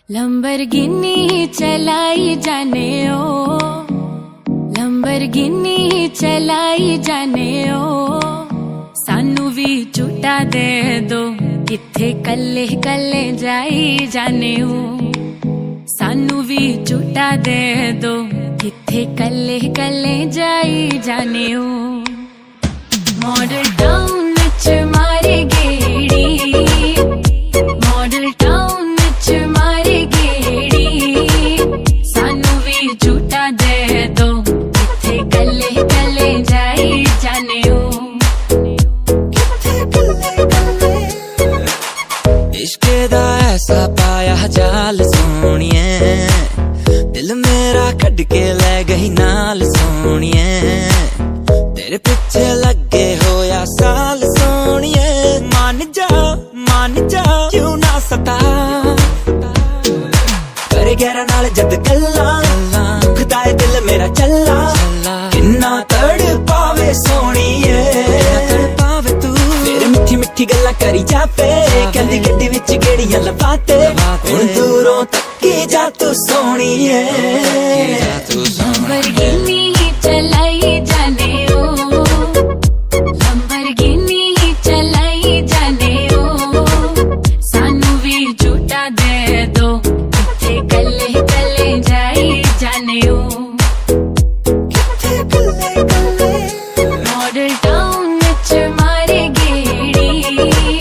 Lamborghini चलाई जाने ओ, Lamborghini चलाई जाने ओ, सानू भी झूठा दे दो, किथे कल्ले कल्ले जाई जाने ओ, सानू भी झूठा दे दो, किथे कल्ले कल्ले जाई जाने ओ। मॉडल टाउन च मारे गेड़ी, मॉडल टाउन च मारे गेड़ी, सानू भी झूठा दे दो, किथे कल्ले कल्ले जाई जाने ओ। इश्के दा ऐसा पाया जाल सोनिए, दिल मेरा कट के ले गई नाल सोनिए, तेरे पिछे लगे होया साल सोनिए, मान जा क्यों ना सता, करे गहरा नाल जद गल्ला, दुखदा है दिल मेरा चला, किन्ना तड़ पावे सोनिए, पावे तू तेरे मिठी मिठी गल्ला करी जावे, कहंदी गड्डी विच गेड़ियां लवाते, हुण दूरों तक्की जा तू सोनिए। लंबरगिनी चलाई